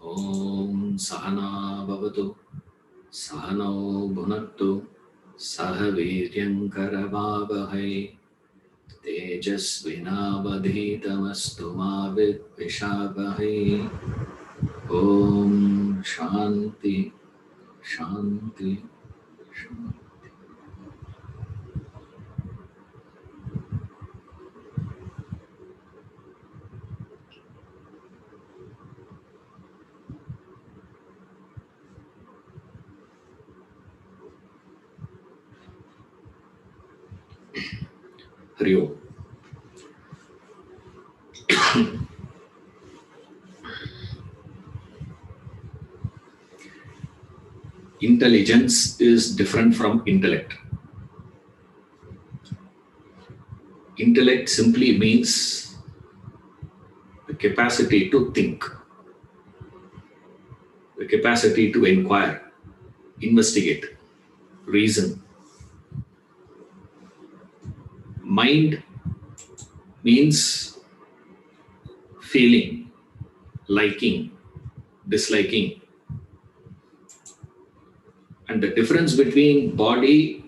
Om Sahana Bhavatu Sahano Bhunattu Sahaviryankaravavahai Tejasvinavadhitamastu ma vidvishavahai. Om Shanti Shanti Shanti. Hari Om. Intelligence is different from intellect. Intellect simply means the capacity to think, the capacity to inquire, investigate, reason. Mind means feeling, liking, disliking. And the difference between body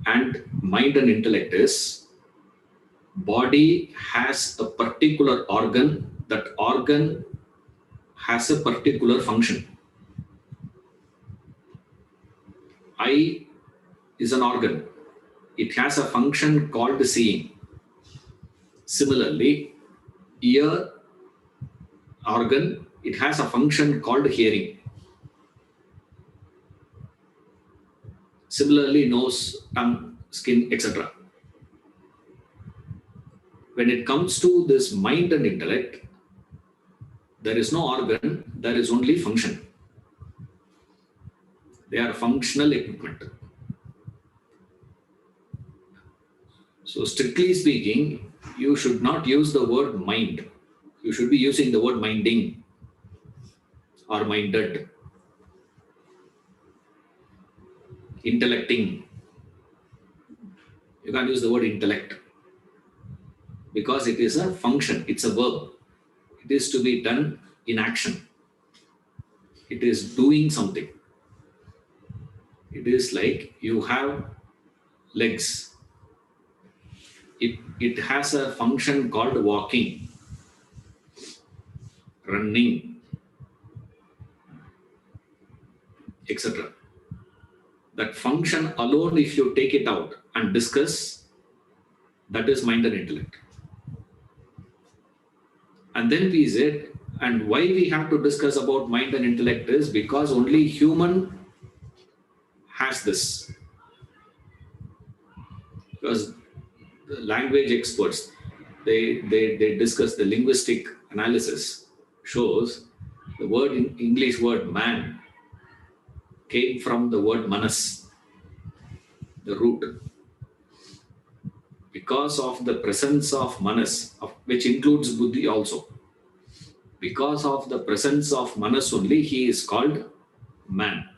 and mind and intellect is body has a particular organ, that organ has a particular function. Eye is an organ. It has a function called seeing. Similarly, ear organ, it has a function called hearing. Similarly, nose, tongue, skin, etc. When it comes to this mind and intellect, there is no organ, there is only function. They are functional equipment. So strictly speaking, you should not use the word mind. You should be using the word minding or minded. Intellecting. You can't use the word intellect because it is a function, it's a verb. It is to be done in action. It is doing something. It is like you have legs. It has a function called walking, running, etc. That function alone, if you take it out and discuss, that is mind and intellect. And then we said, and why we have to discuss about mind and intellect is because only human has this. Because the language experts, they discuss the linguistic analysis, shows the word in English word man came from the word manas, the root. Because of the presence of manas, which includes buddhi also. Because of the presence of manas only, he is called man.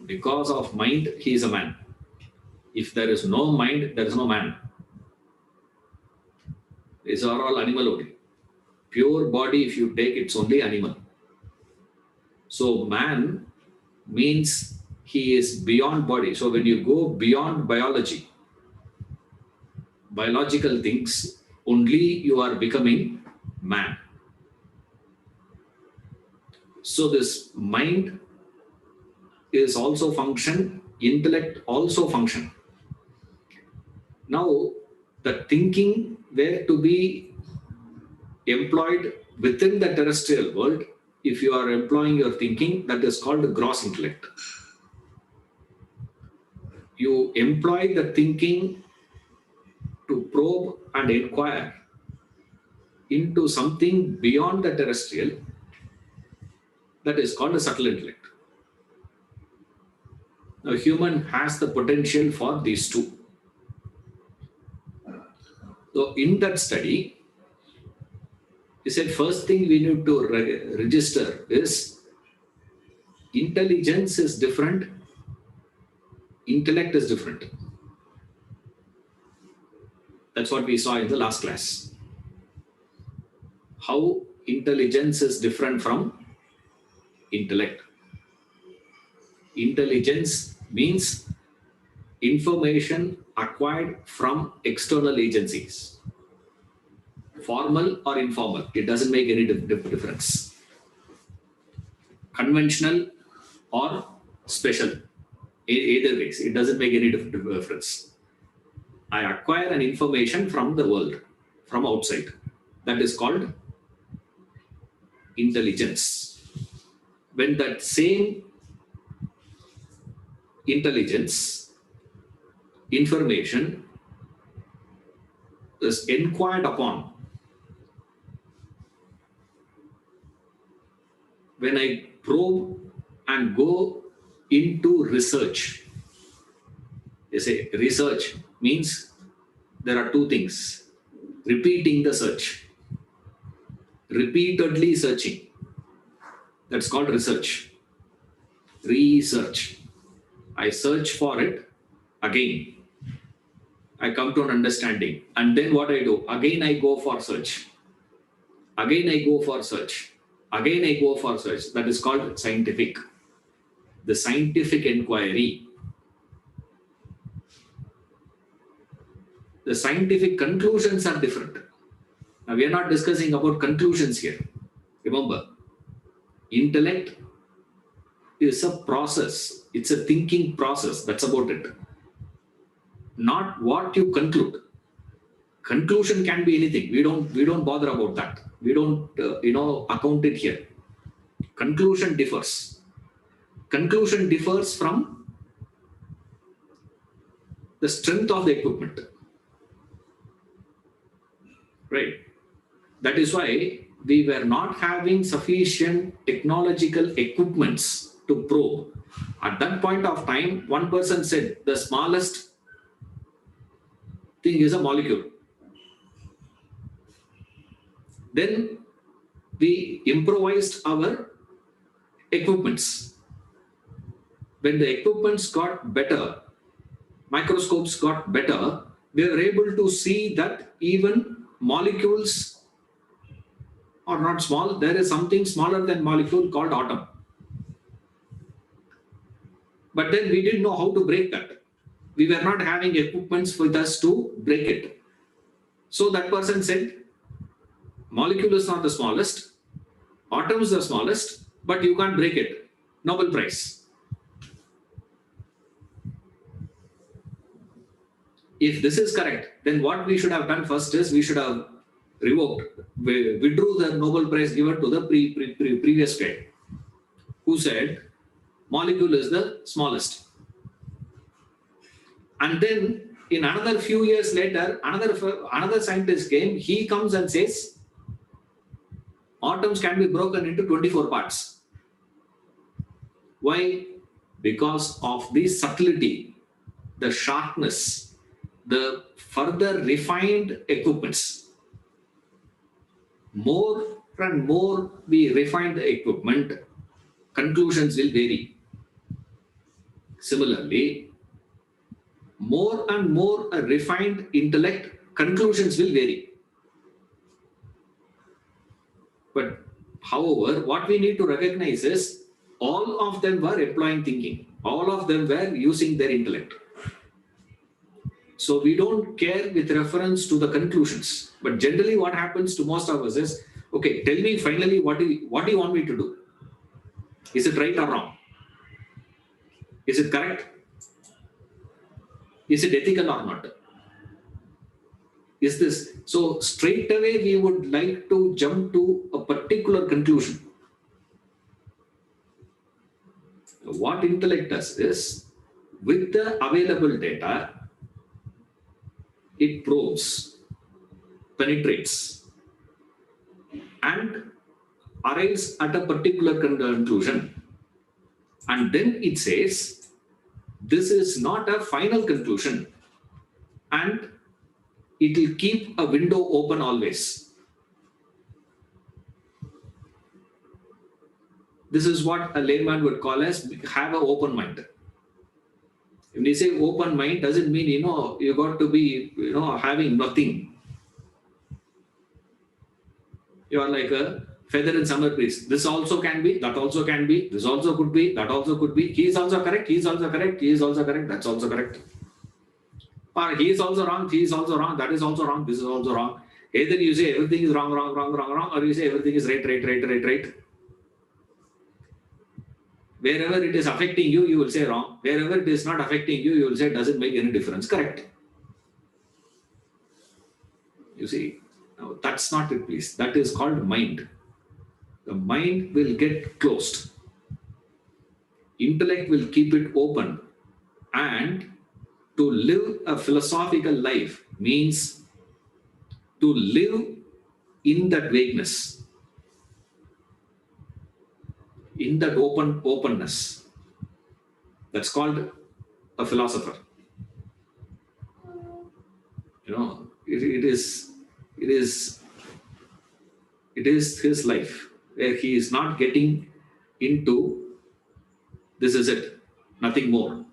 Because of mind, he is a man. If there is no mind, there is no man. These are all animal only. Pure body, if you take, it's only animal. So man means he is beyond body. So when you go beyond biology, biological things, only you are becoming man. So this mind is also function, intellect also function. Now, the thinking were to be employed within the terrestrial world. If you are employing your thinking, that is called gross intellect. You employ the thinking to probe and inquire into something beyond the terrestrial, that is called a subtle intellect. Now, human has the potential for these two. So, in that study, he said, first thing we need to register is intelligence is different, intellect is different. That's what we saw in the last class. How intelligence is different from intellect. Intelligence means information acquired from external agencies, formal or informal. It doesn't make any difference. Conventional or special. Either ways, it doesn't make any difference. I acquire an information from the world, from outside. That is called intelligence. When that same intelligence, information is inquired upon, when I probe and go into research, they say research means there are two things: repeating the search, repeatedly searching. That's called research. Research. I search for it again. I come to an understanding. And then what I do? Again I go for search. Again I go for search. Again I go for search. That is called scientific. The scientific inquiry. The scientific conclusions are different. Now we are not discussing about conclusions here. Remember, intellect is a process. It's a thinking process. That's about it. Not what you conclude. Conclusion can be anything. We don't bother about that. We don't account it here. Conclusion differs. Conclusion differs from the strength of the equipment. Right. That is why we were not having sufficient technological equipments to probe. At that point of time, one person said the smallest thing is a molecule. Then we improvised our equipments. When the equipments got better, microscopes got better, we were able to see that even molecules are not small. There is something smaller than molecule called atom. But then we didn't know how to break that. We were not having equipments with us to break it. So that person said, molecule is not the smallest, atom is the smallest, but you can't break it. Nobel Prize. If this is correct, then what we should have done first is we should have withdrew the Nobel Prize given to the previous guy who said molecule is the smallest. And then in another few years later, another scientist came, he comes and says atoms can be broken into 24 parts. Why? Because of the subtlety, the sharpness, the further refined equipments. More and more we refine the equipment, conclusions will vary. Similarly, more and more a refined intellect, conclusions will vary. But however, what we need to recognize is all of them were employing thinking. All of them were using their intellect. So we don't care with reference to the conclusions. But generally what happens to most of us is, okay, tell me finally what do you want me to do? Is it right or wrong? Is it correct? Is it ethical or not? Is this? So straight away we would like to jump to a particular conclusion. What intellect does is, with the available data, it probes, penetrates, and arrives at a particular conclusion. And then it says, this is not a final conclusion, and it will keep a window open always. This is what a layman would call as have an open mind. When you say open mind, doesn't mean, you got to be, having nothing. You are like a feather in summer breeze. This also can be, that also can be, this also could be, that also could be. He is also correct, he is also correct, he is also correct, that's also correct. Or he is also wrong, he is also wrong, that is also wrong, this is also wrong. Either you say everything is wrong, or you say everything is right. Wherever it is affecting you, you will say wrong. Wherever it is not affecting you, you will say it doesn't make any difference. Correct. You see, now that's not it, please. That is called mind. The mind will get closed. Intellect will keep it open. And to live a philosophical life means to live in that vagueness, in that openness. That's called a philosopher. It is his life where he is not getting into this is it, nothing more,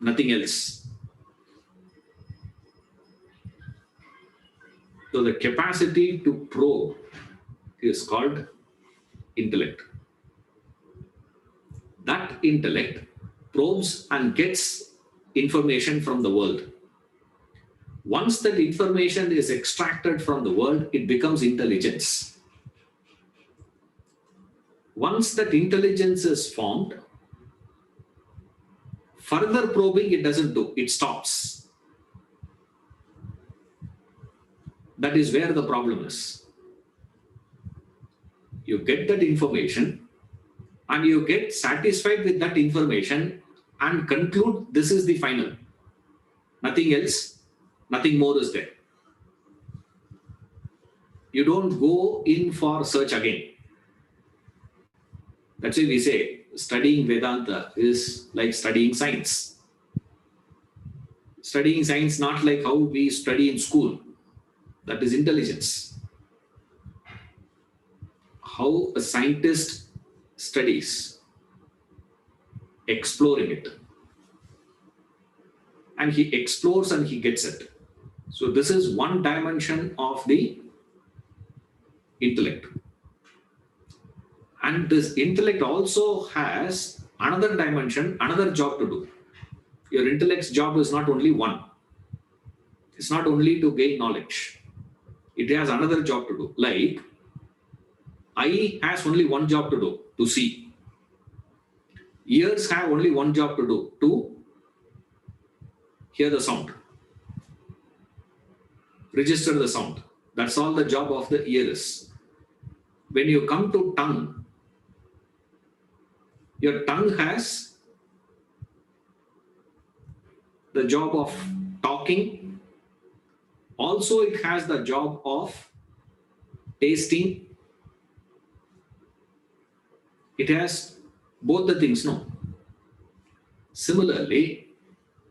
nothing else. So the capacity to probe is called intellect. That intellect probes and gets information from the world. Once that information is extracted from the world, it becomes intelligence. Once that intelligence is formed, further probing it doesn't do, it stops. That is where the problem is. You get that information and you get satisfied with that information and conclude this is the final. Nothing else, nothing more is there. You don't go in for search again. That's why we say studying Vedanta is like studying science. Studying science not like how we study in school. That is intelligence. How a scientist studies, exploring it. And he explores and he gets it. So this is one dimension of the intellect. And this intellect also has another dimension, another job to do. Your intellect's job is not only one. It's not only to gain knowledge. It has another job to do. Like, eye has only one job to do, to see. Ears have only one job to do, to hear the sound. Register the sound. That's all the job of the ear is. When you come to tongue, your tongue has the job of talking. Also, it has the job of tasting. It has both the things, no? Similarly,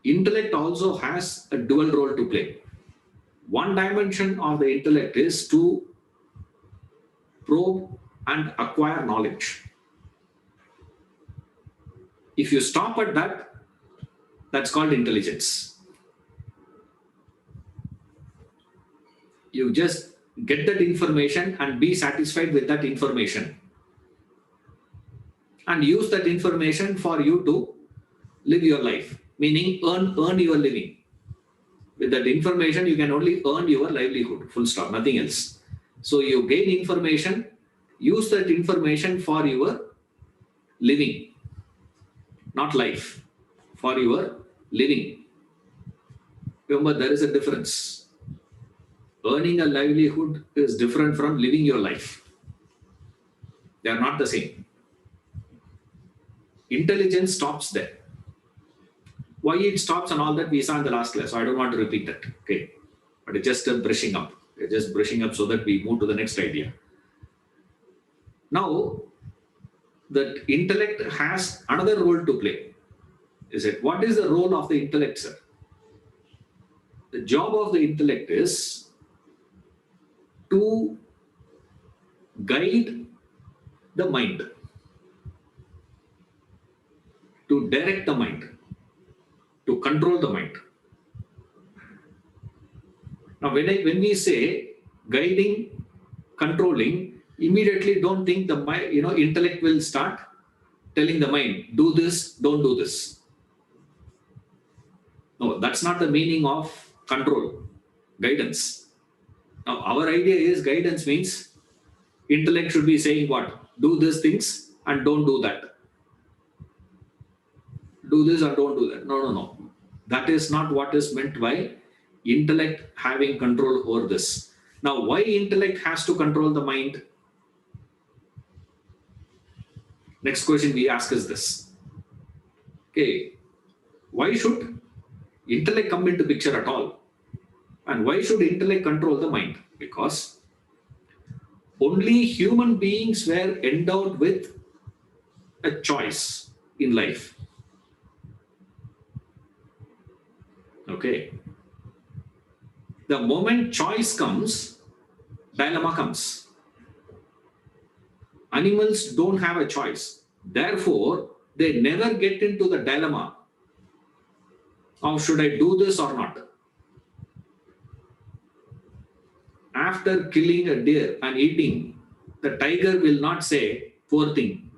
intellect also has a dual role to play. One dimension of the intellect is to probe and acquire knowledge. If you stop at that, that's called intelligence. You just get that information and be satisfied with that information. And use that information for you to live your life, meaning earn your living. With that information, you can only earn your livelihood, full stop, nothing else. So you gain information, use that information for your living, not life, for your living. Remember, there is a difference. Earning a livelihood is different from living your life. They are not the same. Intelligence stops there. Why it stops and all that we saw in the last class. So I don't want to repeat that. Okay. But it's just brushing up. It's just brushing up so that we move to the next idea. Now, that intellect has another role to play. Is it? What is the role of the intellect, sir? The job of the intellect is to guide the mind, to direct the mind, to control the mind. Now, when we say guiding, controlling, immediately don't think the mind, intellect will start telling the mind, do this, don't do this. No, that's not the meaning of control, guidance. Now, our idea is guidance means intellect should be saying what? Do these things and don't do that. Do this and don't do that. No, no, no. That is not what is meant by intellect having control over this. Now, why intellect has to control the mind? Next question we ask is this. Okay, why should intellect come into picture at all? And why should intellect control the mind? Because only human beings were endowed with a choice in life. Okay. The moment choice comes, dilemma comes. Animals don't have a choice. Therefore, they never get into the dilemma of should I do this or not. After killing a deer and eating, the tiger will not say, poor thing.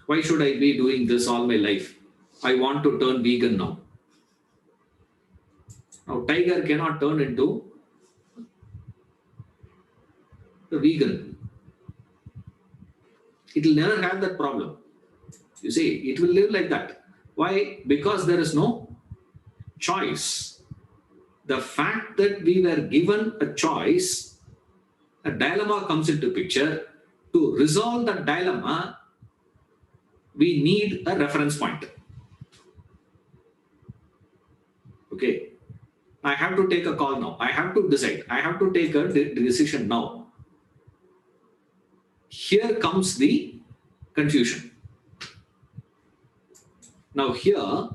Why should I be doing this all my life? I want to turn vegan now. Now, tiger cannot turn into the vegan. It will never have that problem. You see, it will live like that. Why? Because there is no choice. The fact that we were given a choice, a dilemma comes into picture. To resolve the dilemma, we need a reference point. Okay. I have to take a call now. I have to decide. I have to take a decision now. Here comes the confusion. Now here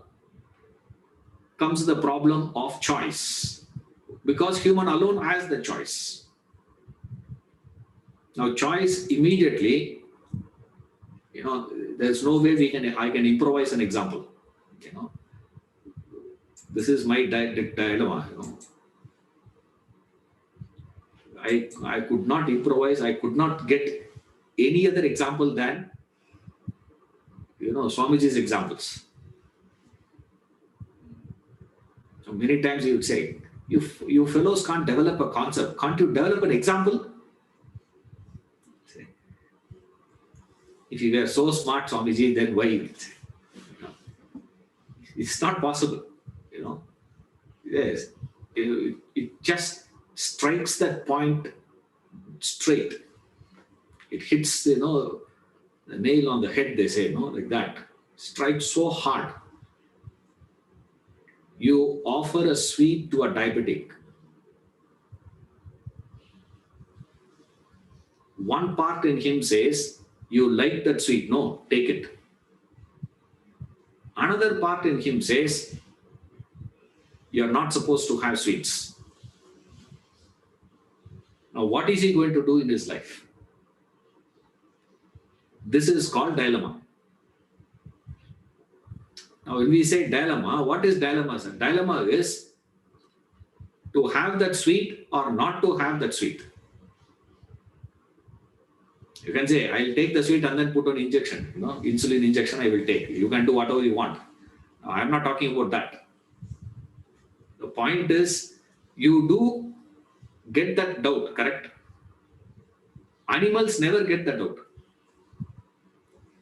comes the problem of choice, because human alone has the choice. Now choice immediately, there's no way I can improvise an example. This is my dilemma. I could not improvise. I could not get any other example than Swamiji's examples. So many times he would say, you fellows can't develop a concept. Can't you develop an example? If you were so smart, Swamiji, then why? It's not possible. Yes. It just strikes that point straight. It hits, the nail on the head, they say, like that. Strikes so hard. You offer a sweet to a diabetic. One part in him says, you like that sweet, no, take it. Another part in him says, you're not supposed to have sweets. Now, what is he going to do in his life? This is called dilemma. Now, when we say dilemma, what is dilemma? Sir? Dilemma is to have that sweet or not to have that sweet. You can say, I'll take the sweet and then put an injection, insulin injection I will take. You can do whatever you want. Now, I'm not talking about that. The point is, you do get that doubt, correct? Animals never get that doubt.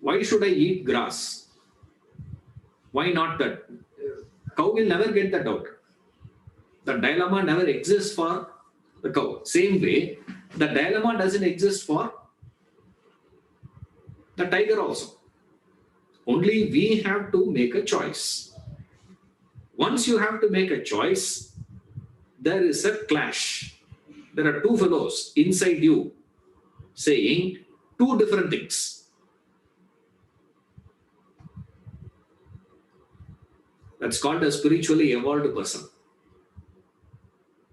Why should I eat grass? Why not that? Cow will never get that doubt. The dilemma never exists for the cow. Same way, the dilemma doesn't exist for the tiger also. Only we have to make a choice. Once you have to make a choice, there is a clash. There are two fellows inside you saying two different things. That's called a spiritually evolved person.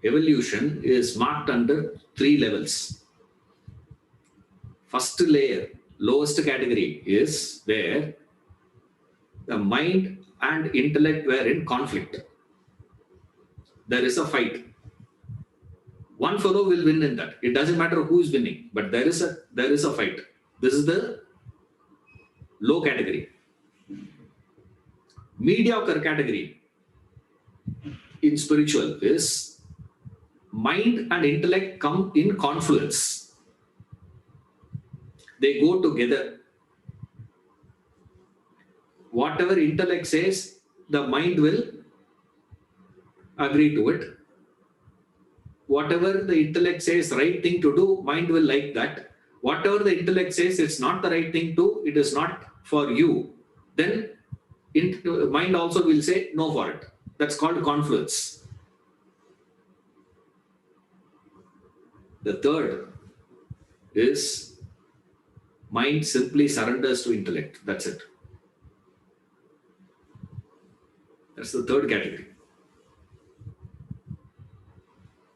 Evolution is marked under 3 levels. First layer, lowest category, is where the mind and intellect were in conflict. There is a fight. One fellow will win in that. It doesn't matter who is winning, but there is a fight. This is the low category. Mediocre category in spiritual is mind and intellect come in confluence. They go together. Whatever intellect says, the mind will agree to it. Whatever the intellect says right thing to do, mind will like that. Whatever the intellect says it's not the right thing to, it is not for you, then mind also will say no for it. That's called confluence. The third is mind simply surrenders to intellect. That's it. That's the third category.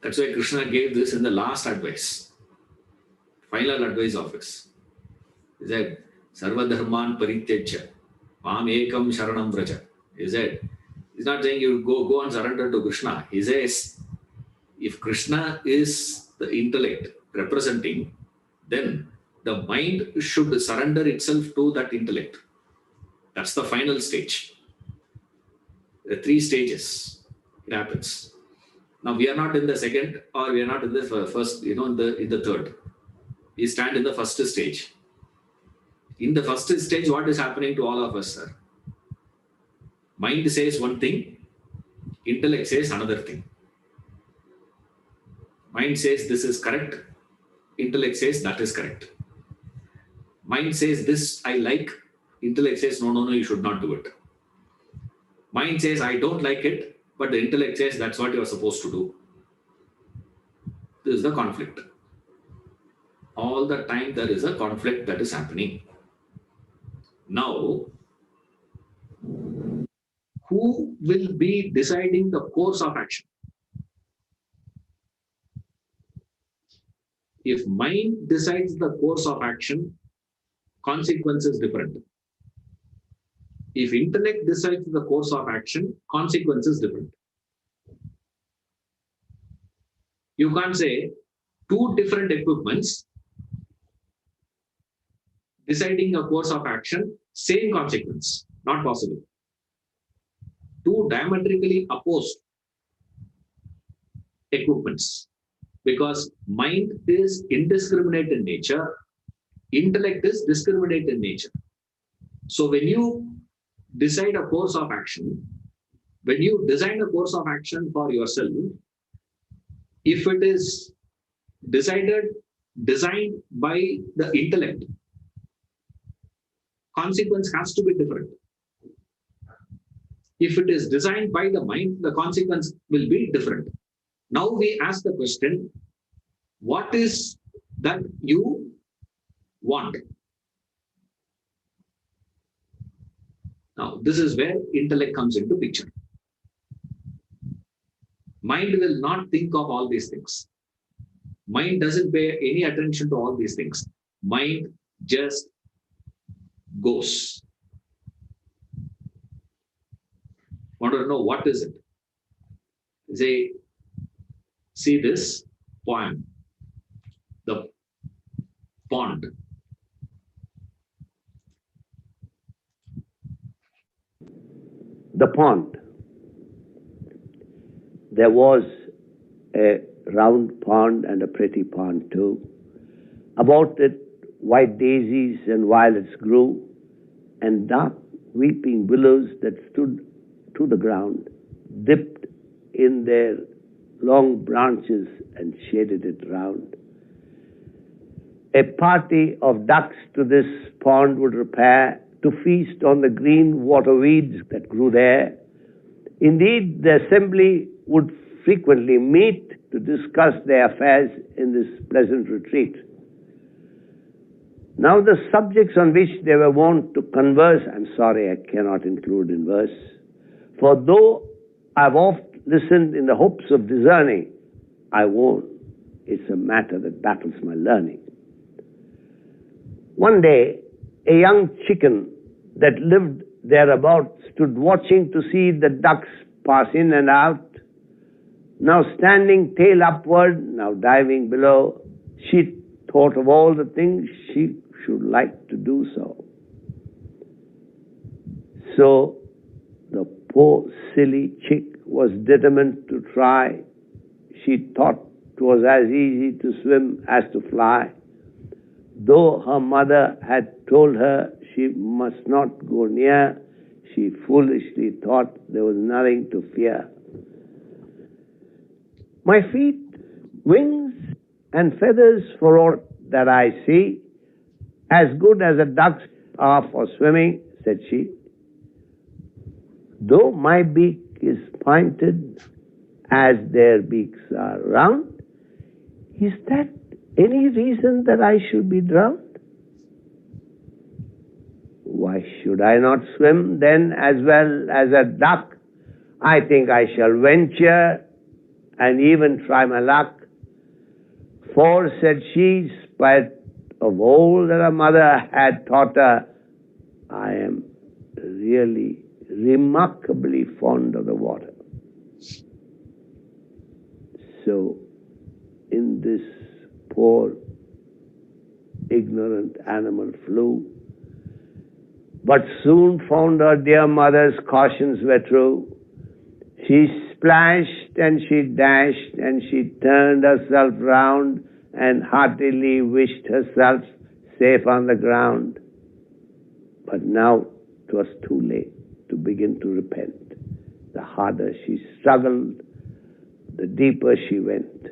That's why Krishna gave this in the last advice, final advice of his. He said, Sarva dharman parityajya, mam ekam sharanam vraja. He said, he's not saying you go and surrender to Krishna. He says, if Krishna is the intellect representing, then the mind should surrender itself to that intellect. That's the final stage. The 3 stages it happens. Now we are not in the second, or we are not in the first, in the third. We stand in the first stage. In the first stage, what is happening to all of us, sir? Mind says one thing, intellect says another thing. Mind says this is correct, intellect says that is correct. Mind says this I like, intellect says no, you should not do it. Mind says I don't like it, but the intellect says that's what you are supposed to do. This is the conflict. All the time there is a conflict that is happening. Now, who will be deciding the course of action? If mind decides the course of action, consequence is different. If intellect decides the course of action, consequence is different. You can't say 2 different equipments deciding a course of action, same consequence. Not possible. 2 diametrically opposed equipments. Because mind is indiscriminate in nature, intellect is discriminate in nature. So when you decide a course of action, when you design a course of action for yourself, if it is designed by the intellect, consequence has to be different. If it is designed by the mind, the consequence will be different. Now we ask the question, what is that you want? Now, this is where intellect comes into picture. Mind will not think of all these things. Mind doesn't pay any attention to all these things. Mind just goes. Want to know what is it? Say, see this poem, the pond. The pond. There was a round pond and a pretty pond too. About it, white daisies and violets grew, and dark weeping willows that stood to the ground dipped in their long branches and shaded it round. A party of ducks to this pond would repair to feast on the green water weeds that grew there. Indeed, the assembly would frequently meet to discuss their affairs in this pleasant retreat. Now the subjects on which they were wont to converse, I'm sorry I cannot include in verse, for though I've oft listened in the hopes of discerning, I won't. It's a matter that baffles my learning. One day, a young chicken that lived thereabout stood watching to see the ducks pass in and out. now standing tail upward, now diving below. She thought of all the things she should like to do so. So the poor silly chick was determined to try. She thought it was as easy to swim as to fly. Though her mother had told her she must not go near, she foolishly thought there was nothing to fear. My feet, wings, and feathers, for aught that I see, as good as a duck's are for swimming, said she. Though my beak is pointed as their beaks are round, is that any reason that I should be drowned? Why should I not swim then as well as a duck? I think I shall venture and even try my luck. For, said she, spite of all that her mother had taught her, I am really remarkably fond of the water. So, in this poor, ignorant animal flew, but soon found her dear mother's cautions were true. She splashed and she dashed and she turned herself round and heartily wished herself safe on the ground. But now 'twas too late to begin to repent. The harder she struggled, the deeper she went.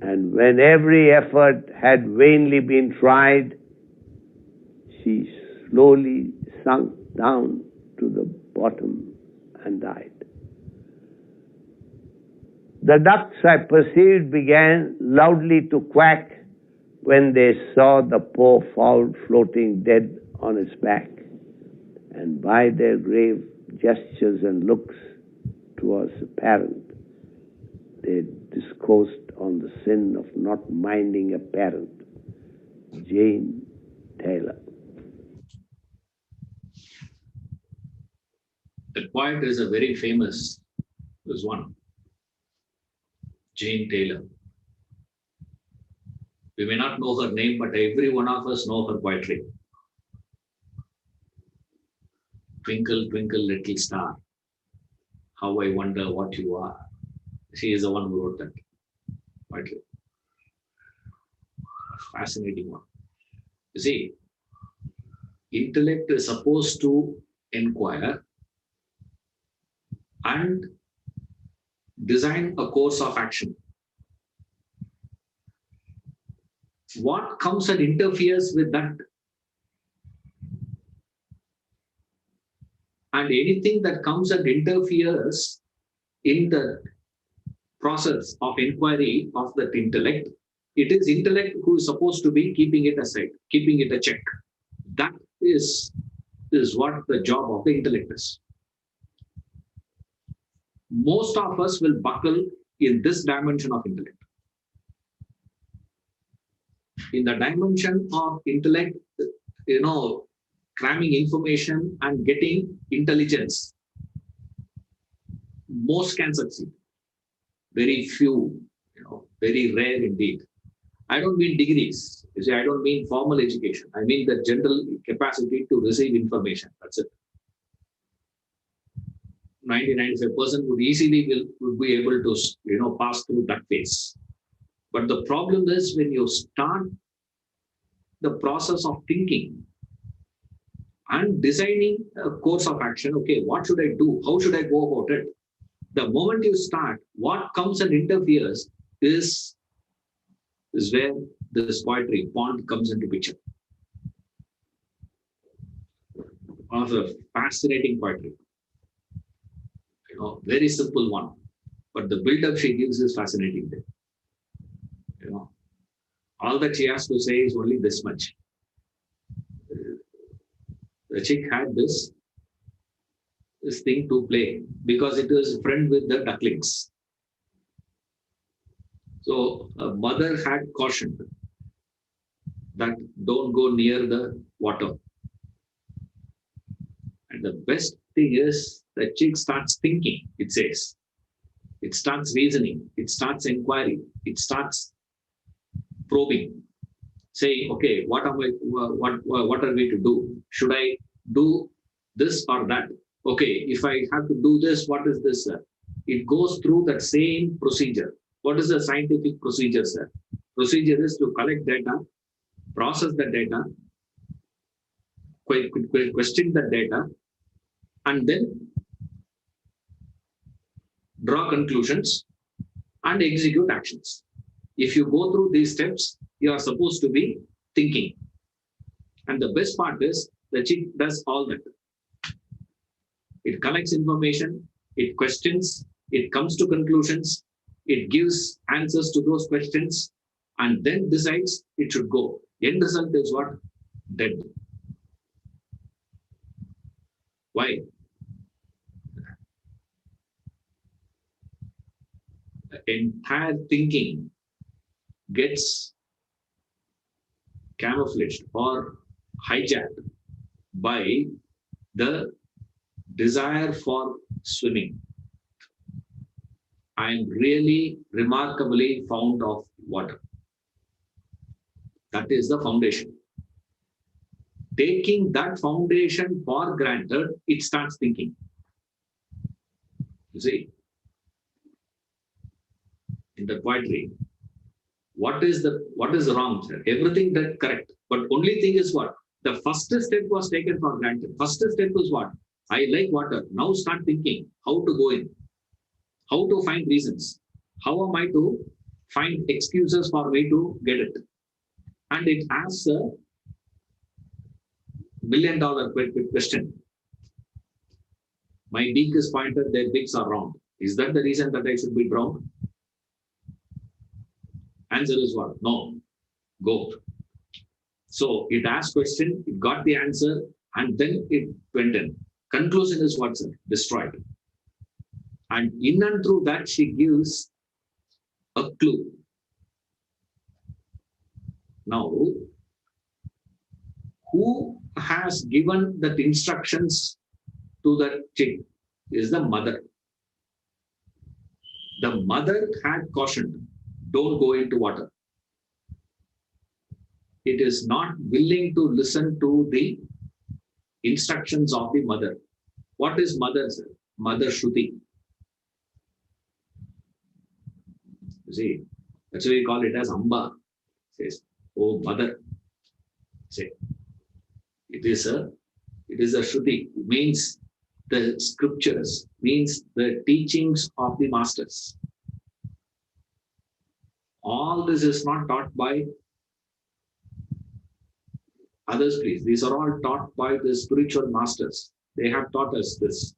And when every effort had vainly been tried, she slowly sunk down to the bottom and died. The ducks, I perceived, began loudly to quack when they saw the poor fowl floating dead on its back. And by their grave gestures and looks, 'twas apparent they discoursed on the sin of not minding a parent. Jane Taylor. That poet is a very famous, there's one, Jane Taylor. We may not know her name, but every one of us know her poetry. Twinkle, twinkle, little star, how I wonder what you are. She is the one who wrote that poetry. A fascinating one. You see, intellect is supposed to inquire and design a course of action. What comes and interferes with that? And anything that comes and interferes in the process of inquiry of that intellect, it is intellect who is supposed to be keeping it aside, keeping it a check. That is what the job of the intellect is. Most of us will buckle in this dimension of intellect. In the dimension of intellect, cramming information and getting intelligence, most can succeed. Very few, very rare indeed. I don't mean degrees. You see, I don't mean formal education. I mean the general capacity to receive information. That's it. 90-95% would easily would be able to pass through that phase. But the problem is when you start the process of thinking and designing a course of action, okay, what should I do? How should I go about it? The moment you start, what comes and interferes is where this poetry, pond, comes into picture. One of the fascinating poetry. Very simple one. But the build-up she gives is fascinating there. All that she has to say is only this much. The chick had this thing to play because it was a friend with the ducklings. So a mother had cautioned that don't go near the water. And the best thing is the chick starts thinking, it says. It starts reasoning. It starts inquiry. It starts probing. Saying, okay, what are we to do? Should I do this or that? Okay, if I have to do this, what is this, sir? It goes through that same procedure. What is the scientific procedure, sir? Procedure is to collect data, process the data, question the data, and then draw conclusions and execute actions. If you go through these steps, you are supposed to be thinking. And the best part is the chick does all that. It collects information, it questions, it comes to conclusions, it gives answers to those questions, and then decides it should go. End result is what? Dead. Why? The entire thinking gets camouflaged or hijacked by the desire for swimming. I am really remarkably fond of water. That is the foundation. Taking that foundation for granted, it starts thinking. You see, in the poetry, what is wrong, sir? Everything that correct. But only thing is what? The first step was taken for granted. First step was what? I like water. Now start thinking how to go in, how to find reasons, how am I to find excuses for me to get it. And it asks a $1 million question. My beak is pointed, their beaks are round. Is that the reason that I should be drowned? Answer is what? No. Go. So it asked question, it got the answer, and then it went in. Conclusion is what, sir? Destroyed. And in and through that, she gives a clue. Now, who has given that instructions to that chick is the mother. The mother had cautioned, don't go into water. It is not willing to listen to the instructions of the mother. What is mother, sir? Mother Shruti. You see, that's why we call it as Amba. Says, oh mother. Say, it is a Shruti, means the scriptures, means the teachings of the masters. All this is not taught by others, please. These are all taught by the spiritual masters. They have taught us this.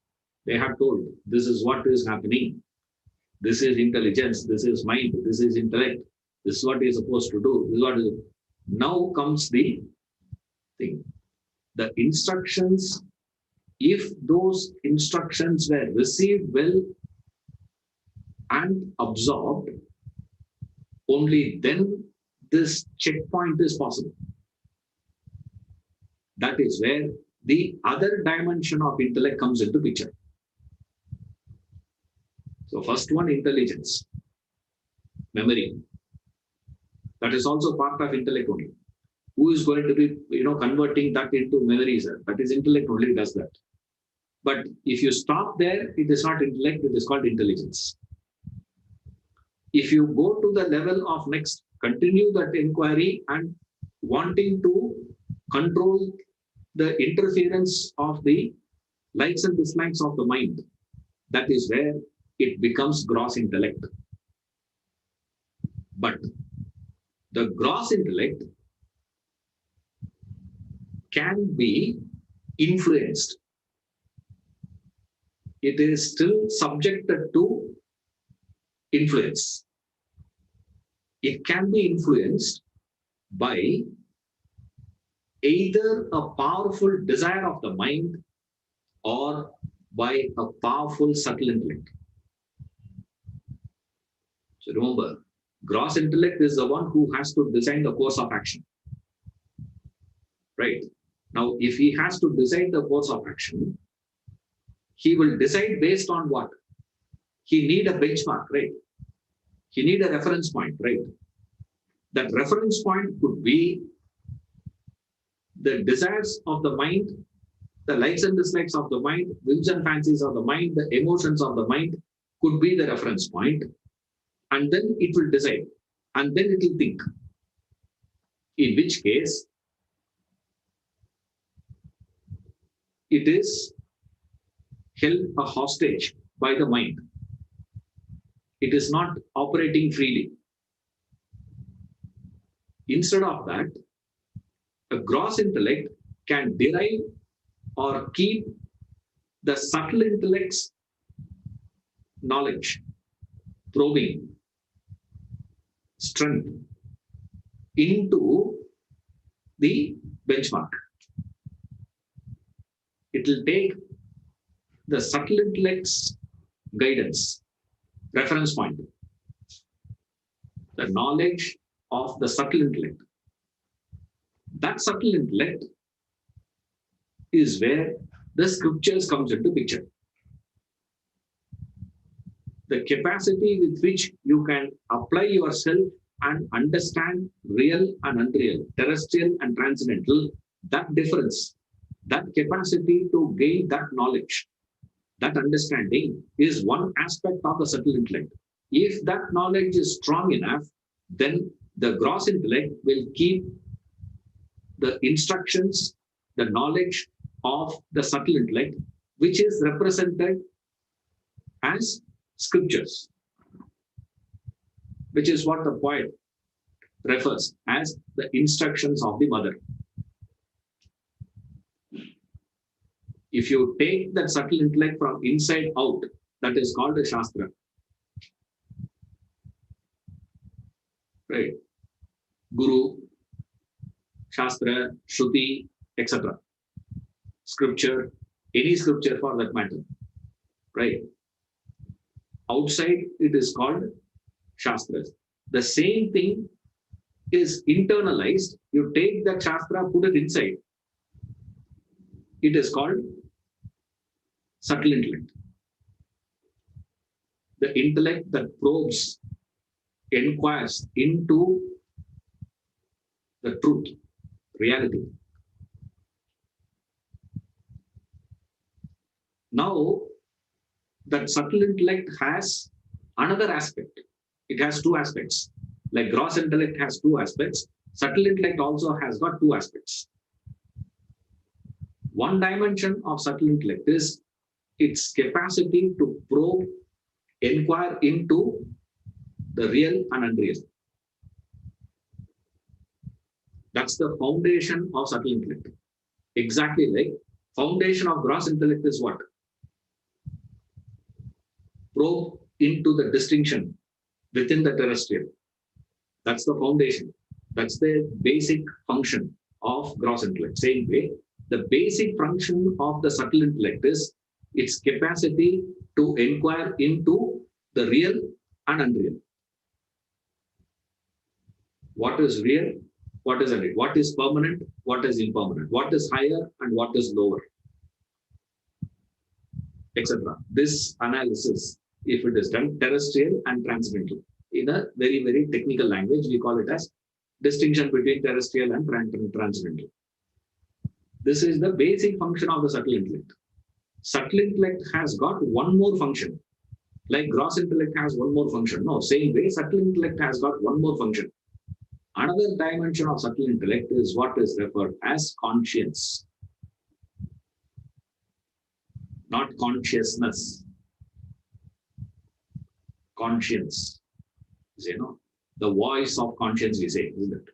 They have told, this is what is happening. This is intelligence. This is mind. This is intellect. This is what you're supposed to do. This is what is. Now comes the thing. The instructions, if those instructions were received well and absorbed, only then this checkpoint is possible. That is where the other dimension of intellect comes into picture. So first one, intelligence, memory. That is also part of intellect only. Who is going to be, converting that into memories? That is intellect only does that. But if you stop there, it is not intellect, it is called intelligence. If you go to the level of next, continue that inquiry and wanting to control the interference of the likes and dislikes of the mind, that is where it becomes gross intellect. But the gross intellect can be influenced. It is still subjected to influence. It can be influenced by either a powerful desire of the mind or by a powerful subtle intellect. So remember, gross intellect is the one who has to design the course of action. Right? Now, if he has to decide the course of action, he will decide based on what? he need a benchmark, right? He need a reference point, right? That reference point could be the desires of the mind, the likes and dislikes of the mind, whims and fancies of the mind, the emotions of the mind could be the reference point, and then it will decide, and then it will think. In which case, it is held a hostage by the mind. It is not operating freely. Instead of that, a gross intellect can derive or keep the subtle intellect's knowledge, probing, strength into the benchmark. It will take the subtle intellect's guidance, reference point, the knowledge of the subtle intellect. That subtle intellect is where the scriptures comes into picture. The capacity with which you can apply yourself and understand real and unreal, terrestrial and transcendental, that difference, that capacity to gain that knowledge, that understanding is one aspect of the subtle intellect. If that knowledge is strong enough, then the gross intellect will keep the instructions, the knowledge of the subtle intellect, which is represented as scriptures, which is what the poet refers as the instructions of the mother. If you take that subtle intellect from inside out, that is called a Shastra. Right? Guru, Shastra, Shruti, etc. Scripture, any scripture for that matter. Right? Outside, it is called Shastras. The same thing is internalized. You take that Shastra, put it inside. It is called subtle intellect. The intellect that probes, inquires into the truth, reality. Now, that subtle intellect has another aspect. It has two aspects. Like gross intellect has two aspects, subtle intellect also has got two aspects. One dimension of subtle intellect is its capacity to probe, inquire into the real and unreal. That's the foundation of subtle intellect. Exactly like foundation of gross intellect is what? Probe into the distinction within the terrestrial. That's the foundation. That's the basic function of gross intellect. Same way, the basic function of the subtle intellect is its capacity to inquire into the real and unreal. What is real? What is unreal? What is permanent? What is impermanent? What is higher and what is lower? Etc. This analysis, if it is done terrestrial and transcendental, in a very, very technical language, we call it as distinction between terrestrial and transcendental. This is the basic function of the subtle intellect. Subtle intellect has got one more function. Like gross intellect has one more function. No, same way, subtle intellect has got one more function. Another dimension of subtle intellect is what is referred as conscience. Not consciousness. Conscience. You know, the voice of conscience, we say, isn't it?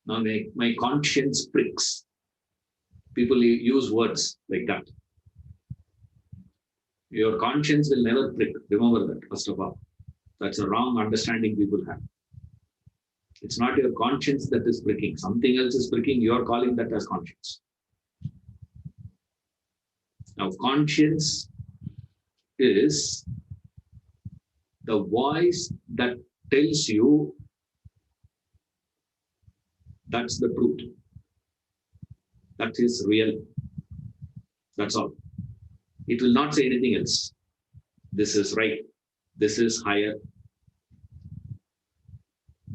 Now, my conscience pricks. People use words like that. Your conscience will never prick. Remember that, first of all. That's a wrong understanding people have. It's not your conscience that is pricking. Something else is pricking. You are calling that as conscience. Now, conscience is the voice that tells you that's the truth. That is real. That's all. It will not say anything else. This is right. This is higher.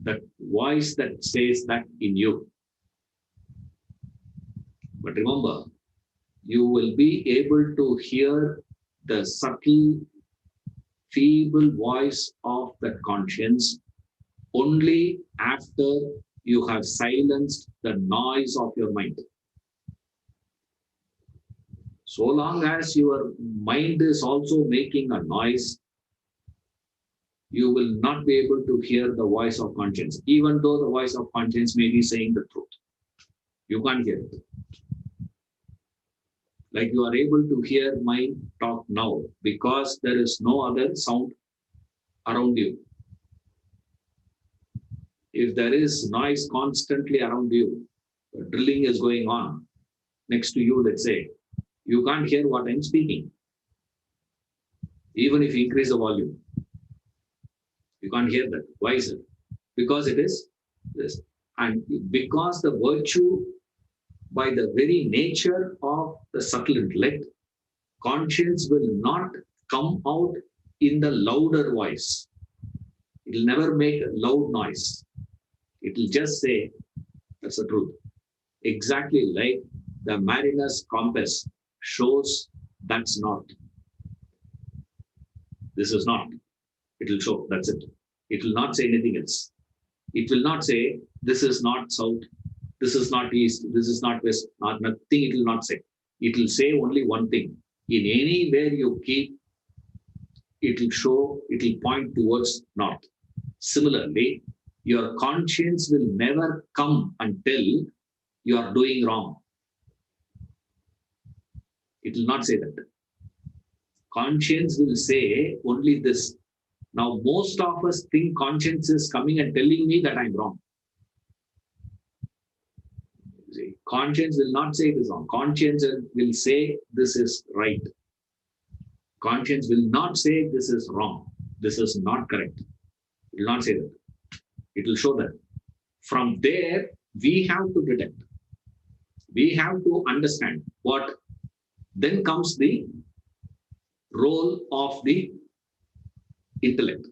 That voice that says that in you. But remember, you will be able to hear the subtle, feeble voice of that conscience only after you have silenced the noise of your mind. So long as your mind is also making a noise, you will not be able to hear the voice of conscience, even though the voice of conscience may be saying the truth. You can't hear it. Like you are able to hear my talk now because there is no other sound around you. If there is noise constantly around you, drilling is going on next to you, let's say, you can't hear what I'm speaking. Even if you increase the volume, you can't hear that. Why is it? Because it is this. And because the virtue, by the very nature of the subtle intellect, conscience will not come out in the louder voice. It will never make a loud noise. It will just say, that's the truth. Exactly like the mariner's compass shows that's not. This is not. It will show, that's it. It will not say anything else. It will not say, this is not south, this is not east, this is not west, not nothing it will not say. It will say only one thing. In anywhere you keep, it will show, it will point towards north. Similarly, your conscience will never come until you are doing wrong. It will not say that. Conscience will say only this. Now, most of us think conscience is coming and telling me that I'm wrong. See, conscience will not say this wrong. Conscience will say this is right. Conscience will not say this is wrong. This is not correct. It will not say that. It will show that. From there, we have to detect. We have to understand what then comes the role of the intellect.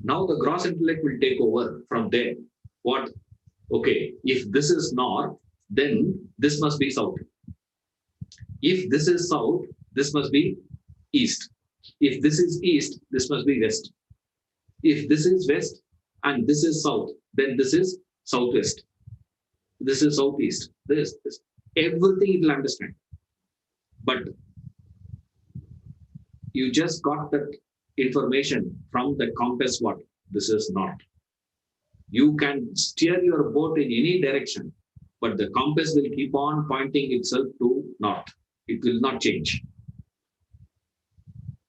Now the gross intellect will take over from there. What? Okay, if this is north, then this must be south. If this is south, this must be east. If this is east, this must be west. If this is west and this is south, then this is southwest. This is southeast. This. Everything it will understand. But you just got that information from the compass what? This is not. You can steer your boat in any direction, but the compass will keep on pointing itself to north. It will not change.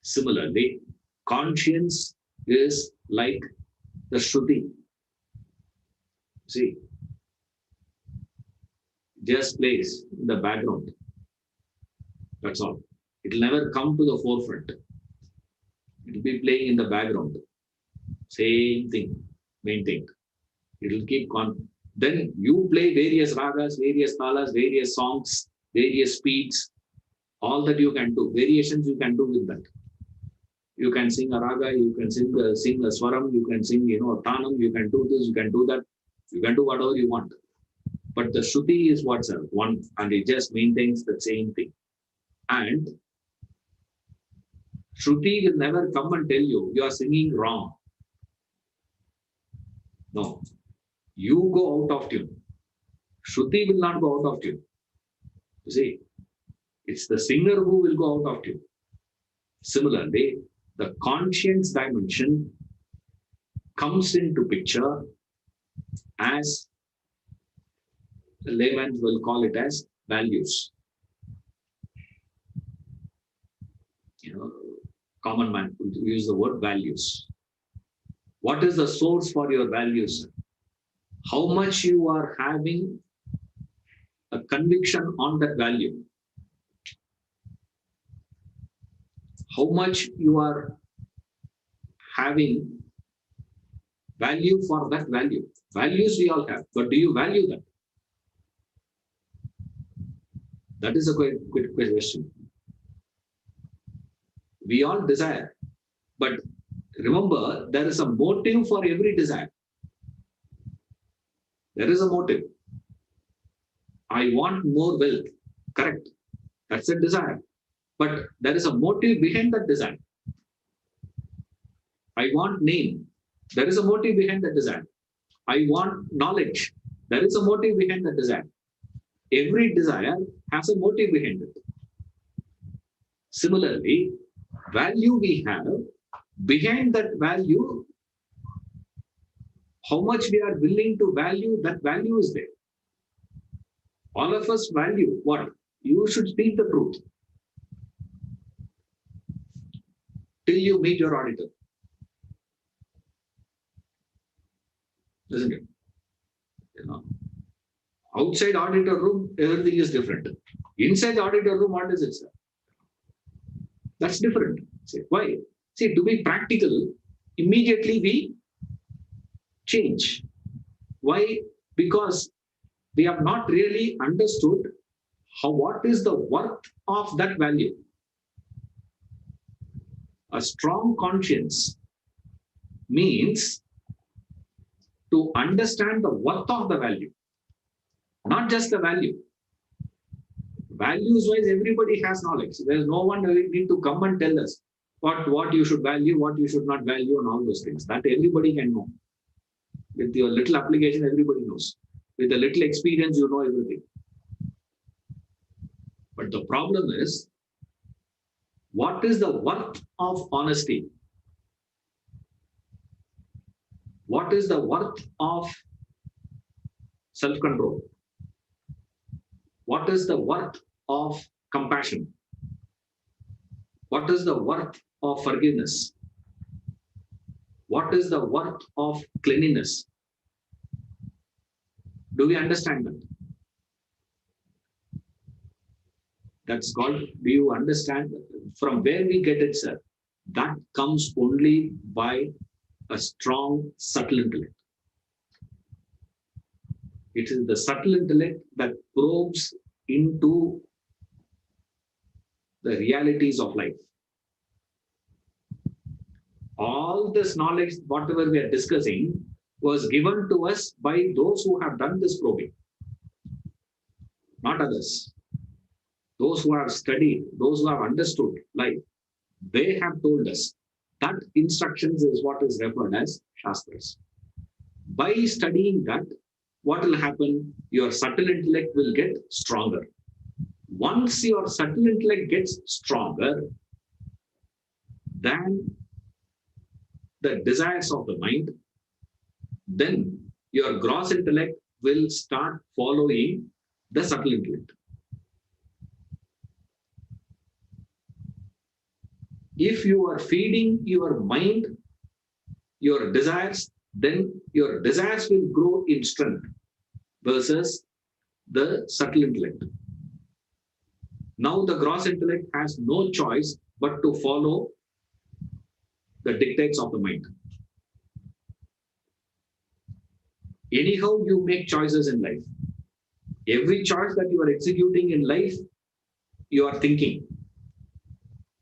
Similarly, conscience is like the Shruti. See, just plays in the background. That's all. It will never come to the forefront. It will be playing in the background. Same thing, main thing. It will keep on. Then you play various ragas, various talas, various songs, various speeds, all that you can do. Variations you can do with that. You can sing a raga, you can sing a swaram, you can sing, a tanam, you can do this, you can do that. You can do whatever you want. But the Shruti is what's one, and it just maintains the same thing. And Shruti will never come and tell you, you are singing wrong. No. You go out of tune. Shruti will not go out of tune. You see, it's the singer who will go out of tune. Similarly, the conscience dimension comes into picture as the layman will call it as values. Common man would use the word values. What is the source for your values? How much you are having a conviction on that value? How much you are having value for that value? Values we all have, but do you value that? That is a good question. We all desire. But remember, there is a motive for every desire. There is a motive. I want more wealth. Correct. That's a desire. But there is a motive behind that desire. I want name. There is a motive behind that desire. I want knowledge. There is a motive behind that desire. Every desire has a motive behind it. Similarly, value we have, behind that value, how much we are willing to value, that value is there. All of us value what? You should speak the truth till you meet your auditor. Isn't it? You know, outside auditor room, everything is different. Inside the auditor room, what is it, sir? That's different. See, why? See, to be practical, immediately we change. Why? Because we have not really understood what is the worth of that value. A strong conscience means to understand the worth of the value, not just the value. Values wise, everybody has knowledge. There's no one who need to come and tell us what you should value, what you should not value, and all those things. That everybody can know. With your little application, everybody knows. With a little experience, you know everything. But the problem is, what is the worth of honesty? What is the worth of self-control? What is the worth of compassion? What is the worth of forgiveness? What is the worth of cleanliness? Do we understand that? That's called, do you understand from where we get it, sir? That comes only by a strong, subtle intellect. It is the subtle intellect that probes into the realities of life. All this knowledge, whatever we are discussing, was given to us by those who have done this probing, not others. Those who have studied, those who have understood life, they have told us that instructions is what is referred as Shastras. By studying that, what will happen? Your subtle intellect will get stronger. Once your subtle intellect gets stronger, then the desires of the mind, then your gross intellect will start following the subtle intellect. If you are feeding your mind, your desires, then your desires will grow in strength versus the subtle intellect. Now the gross intellect has no choice but to follow the dictates of the mind. Anyhow, you make choices in life. Every choice that you are executing in life, you are thinking.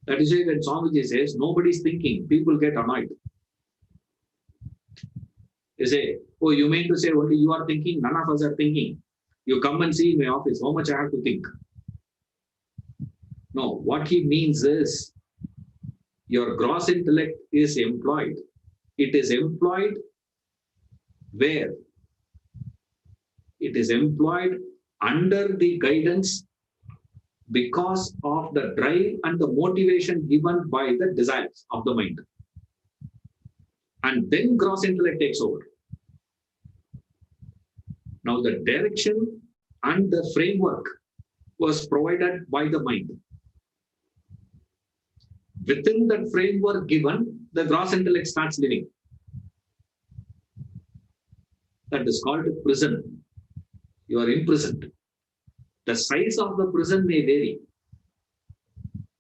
That is why when Swamiji says, nobody's thinking, people get annoyed. They say, oh, you mean to say only you are thinking, none of us are thinking. You come and see my office, how much I have to think? No, what he means is, your gross intellect is employed. It is employed where? It is employed under the guidance because of the drive and the motivation given by the desires of the mind. And then gross intellect takes over. Now the direction and the framework was provided by the mind. Within that framework given, the gross intellect starts living. That is called prison. You are imprisoned. The size of the prison may vary.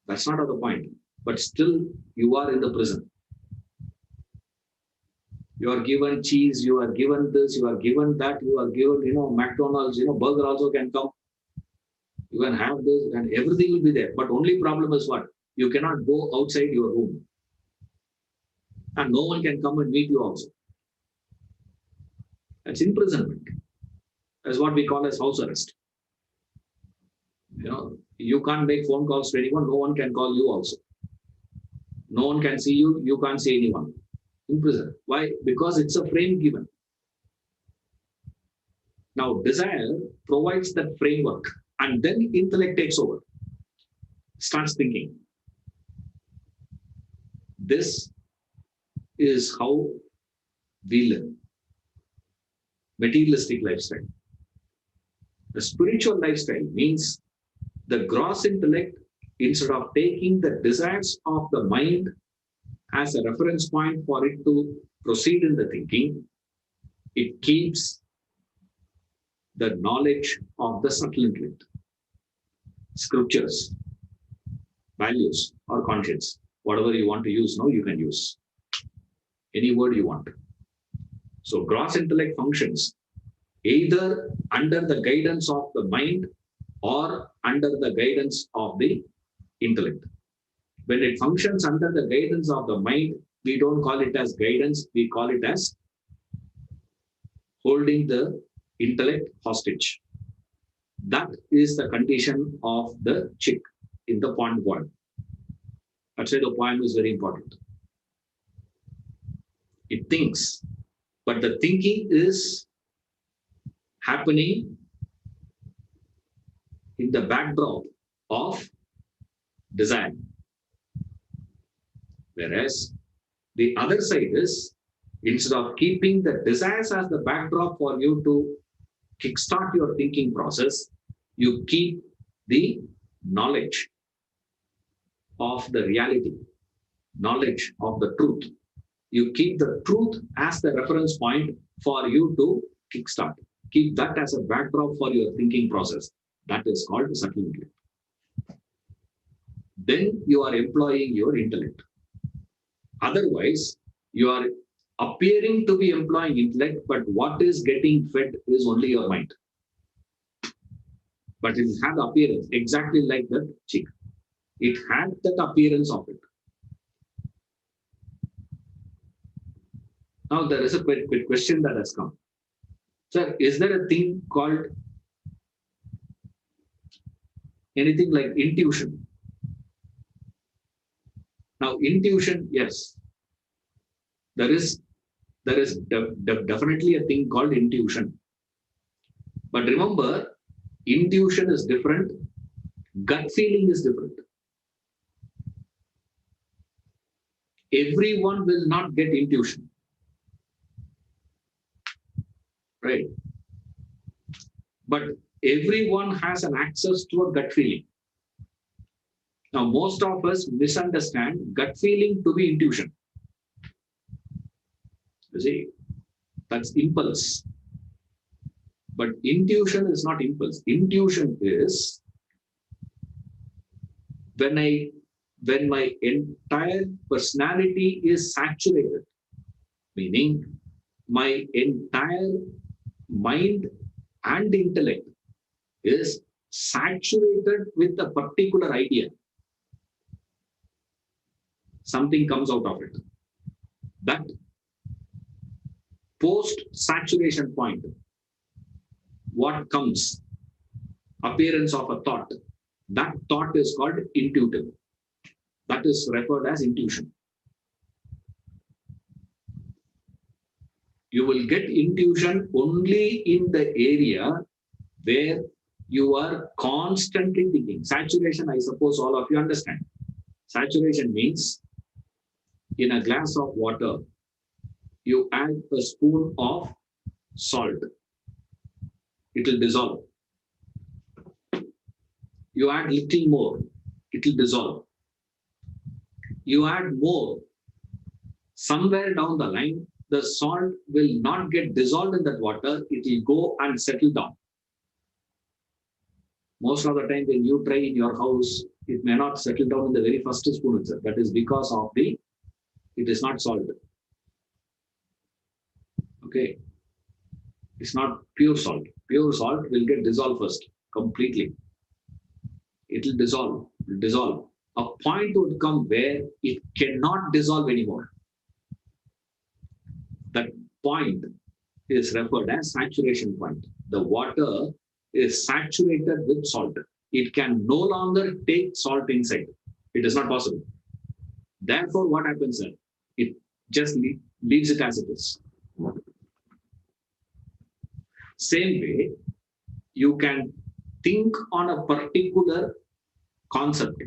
That's not the point. But still, you are in the prison. You are given cheese, you are given this, you are given that, you are given, McDonald's, burger also can come. You can have this and everything will be there. But only problem is what? You cannot go outside your room. And no one can come and meet you also. That's imprisonment. That's what we call as house arrest. You can't make phone calls to anyone. No one can call you also. No one can see you. You can't see anyone. Imprisoned. Why? Because it's a frame given. Now, desire provides that framework, and then intellect takes over, starts thinking. This is how we live. Materialistic lifestyle. The spiritual lifestyle means the gross intellect, instead of taking the desires of the mind as a reference point for it to proceed in the thinking, it keeps the knowledge of the subtle intellect, scriptures, values, or conscience. Whatever you want to use now, you can use. Any word you want. So gross intellect functions either under the guidance of the mind or under the guidance of the intellect. When it functions under the guidance of the mind, we don't call it as guidance, we call it as holding the intellect hostage. That is the condition of the chick in the pond poem. That's why the poem is very important. It thinks, but the thinking is happening in the backdrop of desire. Whereas the other side is, instead of keeping the desires as the backdrop for you to kickstart your thinking process, you keep the knowledge of the reality, knowledge of the truth. You keep the truth as the reference point for you to kickstart. Keep that as a backdrop for your thinking process. That is called subtle intellect. Then you are employing your intellect. Otherwise, you are appearing to be employing intellect, but what is getting fed is only your mind. But it had appearance exactly like that chick. It had that appearance of it. Now there is a quick question that has come. Sir, is there a thing called anything like intuition? Now intuition, yes. There is definitely a thing called intuition. But remember, intuition is different. Gut feeling is different. Everyone will not get intuition. Right? But everyone has an access to a gut feeling. Now, most of us misunderstand gut feeling to be intuition. You see, that's impulse. But intuition is not impulse. Intuition is when my entire personality is saturated, meaning my entire mind and intellect is saturated with a particular idea. Something comes out of it. That post-saturation point, what comes? Appearance of a thought. That thought is called intuitive. That is referred as intuition. You will get intuition only in the area where you are constantly thinking. Saturation, I suppose all of you understand. Saturation means in a glass of water, you add a spoon of salt. It will dissolve. You add little more, it will dissolve. You add more, somewhere down the line, the salt will not get dissolved in that water, it will go and settle down. Most of the time when you try in your house, it may not settle down in the very first spoon itself. That is because of it is not salt. Okay. It's not pure salt. Pure salt will get dissolved first, completely. It will dissolve. a point would come where it cannot dissolve anymore. That point is referred as saturation point. The water is saturated with salt. It can no longer take salt inside. It is not possible. Therefore, what happens then? It just leaves it as it is. Same way, you can think on a particular concept,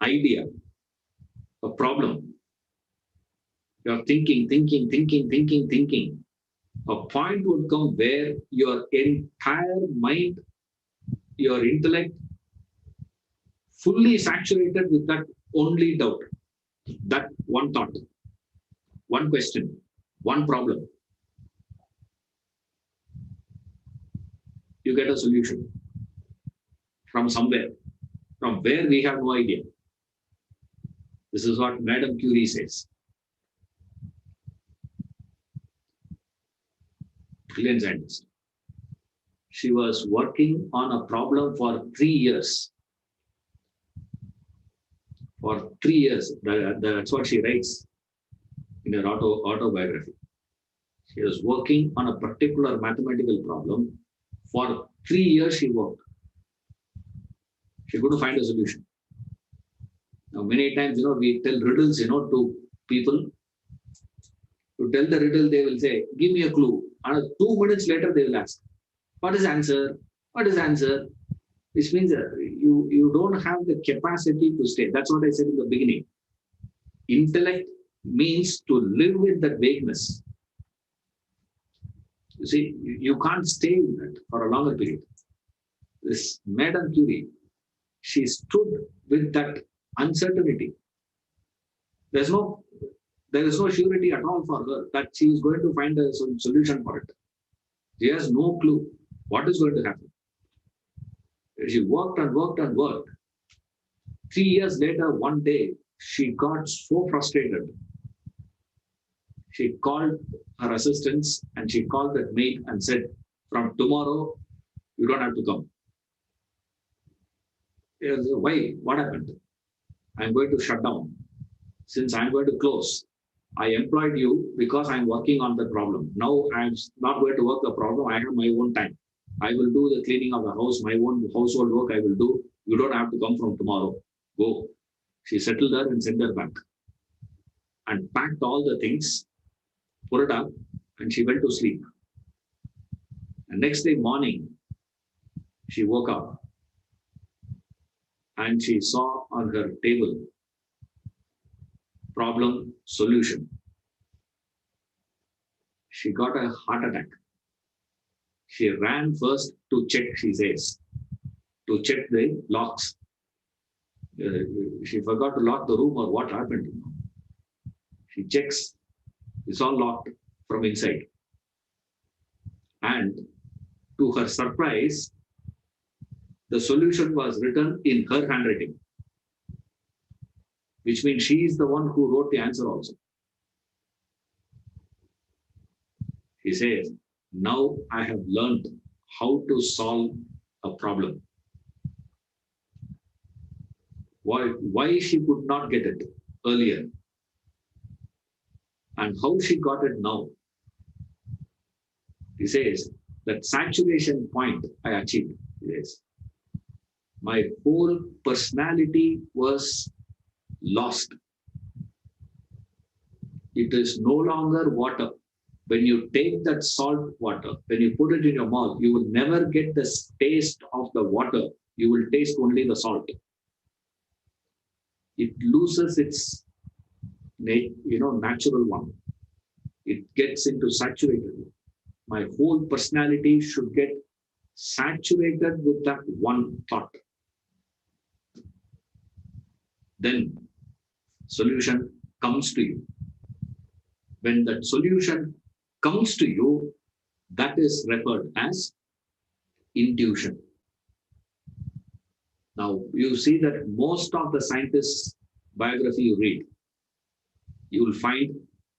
idea, a problem. You're thinking. A point would come where your entire mind, your intellect, fully saturated with that only doubt, that one thought, one question, one problem. You get a solution from somewhere, from where we have no idea. This is what Madame Curie says. Brilliant scientist. She was working on a problem for 3 years. For 3 years, that's what she writes in her autobiography. She was working on a particular mathematical problem. For 3 years, she worked. She couldn't find a solution. Now, many times, we tell riddles, to people. To tell the riddle, they will say, give me a clue. And 2 minutes later, they will ask, what is answer? What is answer? Which means you don't have the capacity to stay. That's what I said in the beginning. Intellect means to live with that vagueness. You see, you can't stay in that for a longer period. This Madame Curie, she stood with that uncertainty. There is no surety at all for her that she is going to find a solution for it. She has no clue what is going to happen. She worked and worked and worked. 3 years later, one day, she got so frustrated. She called her assistants and she called that maid and said, from tomorrow, you don't have to come. Said, why? What happened? I'm going to shut down. Since I'm going to close, I employed you because I'm working on the problem. Now I'm not going to work the problem. I have my own time. I will do the cleaning of the house, my own household work I will do. You don't have to come from tomorrow. Go. She settled her and sent her back. And packed all the things, put it up, and she went to sleep. And next day morning, she woke up and she saw on her table problem solution. She got a heart attack. She ran first to check, she says, to check the locks. She forgot to lock the room or what happened. She checks, it's all locked from inside. And to her surprise, the solution was written in her handwriting, which means she is the one who wrote the answer also. He says, now I have learned how to solve a problem. Why she could not get it earlier and how she got it now. He says, that saturation point I achieved. He says, my whole personality was lost. It is no longer water. When you take that salt water, when you put it in your mouth, you will never get the taste of the water. You will taste only the salt. It loses its natural one. It gets into saturated. My whole personality should get saturated with that one thought. Then solution comes to you. When that solution comes to you, that is referred as intuition. Now, you see that most of the scientists' biography you read, you will find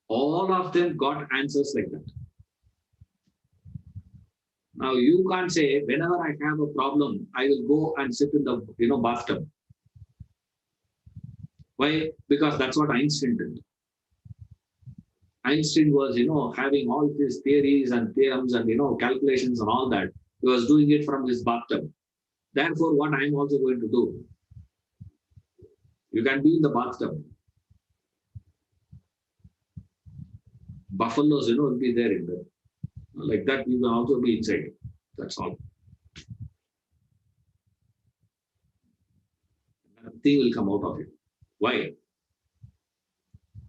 all of them got answers like that. Now, you can't say, whenever I have a problem, I will go and sit in the bathtub. Why? Because that's what Einstein did. Einstein was, having all these theories and theorems and, calculations and all that. He was doing it from his bathtub. Therefore, what I'm also going to do, you can be in the bathtub. Buffaloes, will be there in there. Like that, you can also be inside. That's all. Nothing will come out of it. Why?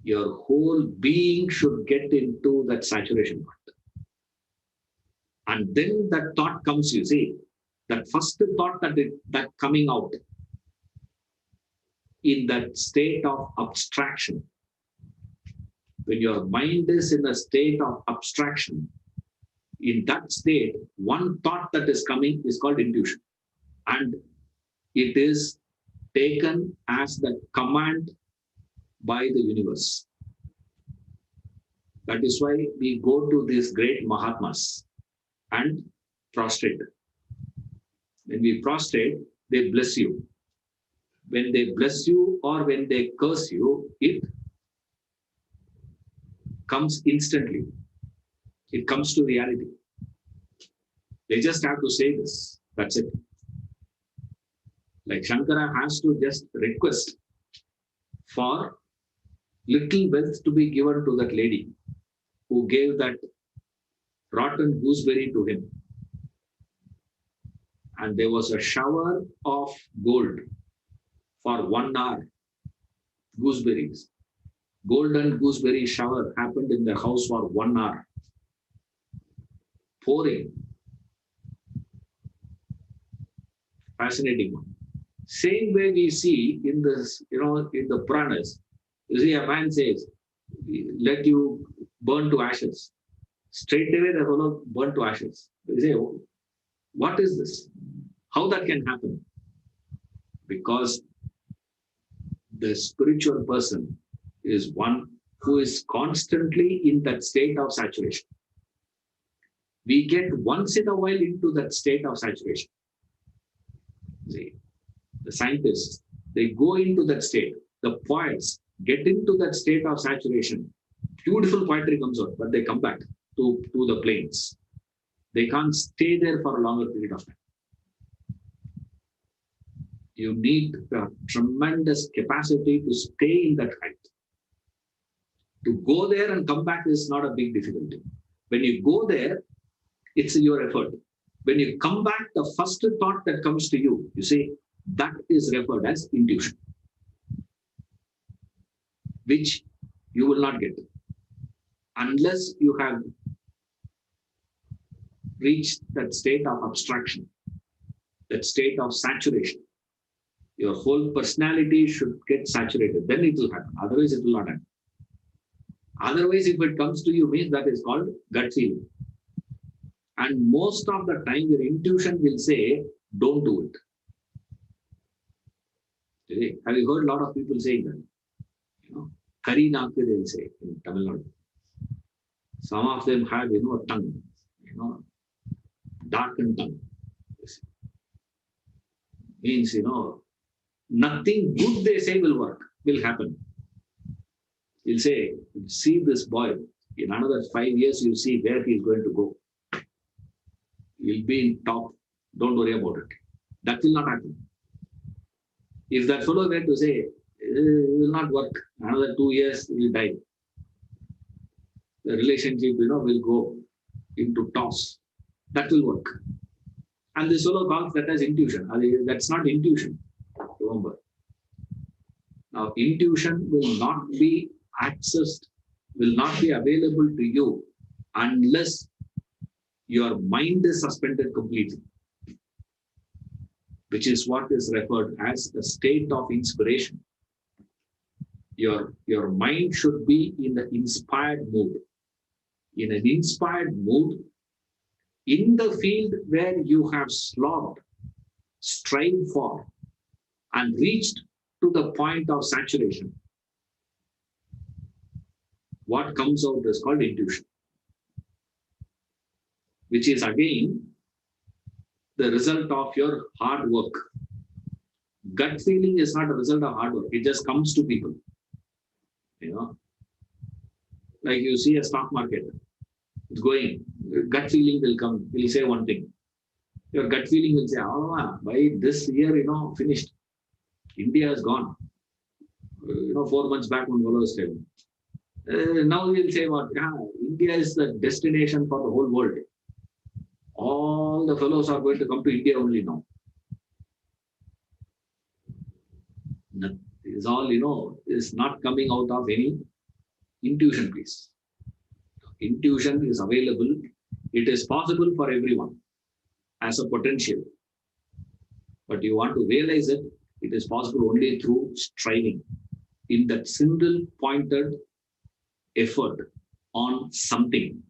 Your whole being should get into that saturation point. And then that thought comes, you see, that first thought that coming out in that state of abstraction. When your mind is in a state of abstraction, in that state, one thought that is coming is called intuition. And it is taken as the command by the universe. That is why we go to these great Mahatmas and prostrate. When we prostrate, they bless you. When they bless you or when they curse you, it comes instantly. It comes to reality. They just have to say this. That's it. Like Shankara has to just request for little wealth to be given to that lady who gave that rotten gooseberry to him. And there was a shower of gold for 1 hour. Gooseberries. Golden gooseberry shower happened in the house for 1 hour. Pouring. Fascinating one. Same way we see in this, in the Puranas. You see, a man says, let you burn to ashes. Straight away the fellow burn to ashes. You say, what is this? How that can happen? Because the spiritual person is one who is constantly in that state of saturation. We get once in a while into that state of saturation. See, the scientists, they go into that state. The poets get into that state of saturation. Beautiful poetry comes out, but they come back to the plains. They can't stay there for a longer period of time. You need a tremendous capacity to stay in that height. To go there and come back is not a big difficulty. When you go there, it's your effort. When you come back, the first thought that comes to you, you say, that is referred as intuition, which you will not get unless you have reached that state of abstraction, that state of saturation. Your whole personality should get saturated. Then it will happen. Otherwise, it will not happen. Otherwise, if it comes to you, means that is called gut feeling. And most of the time, your intuition will say, don't do it. Have you heard a lot of people saying that? Kari naku, they will say in Tamil Nadu. Some of them have, a tongue, darkened tongue. Means, nothing good they say will happen. You'll say, see this boy, in another 5 years, you'll see where he's going to go. He'll be in top. Don't worry about it. That will not happen. If that fellow were to say, it will not work, another 2 years, he will die. The relationship, will go into toss. That will work. And this fellow calls that as intuition. That's not intuition. Remember. Now, intuition will not be accessed, will not be available to you unless your mind is suspended completely, which is what is referred as the state of inspiration. Your mind should be in the inspired mood. In an inspired mood, in the field where you have slogged, strived for, and reached to the point of saturation, what comes out is called intuition, which is again the result of your hard work. Gut feeling is not a result of hard work. It just comes to people. You know, like you see a stock market, it's going. Gut feeling will come. Will say one thing. Your gut feeling will say, "Oh, by this year, finished. India is gone." 4 months back when Volo was telling. Now we'll say what? Yeah, India is the destination for the whole world. All the fellows are going to come to India only now. It's all, is not coming out of any intuition, please. Intuition is available. It is possible for everyone as a potential. But you want to realize it, it is possible only through striving in that single pointed effort on something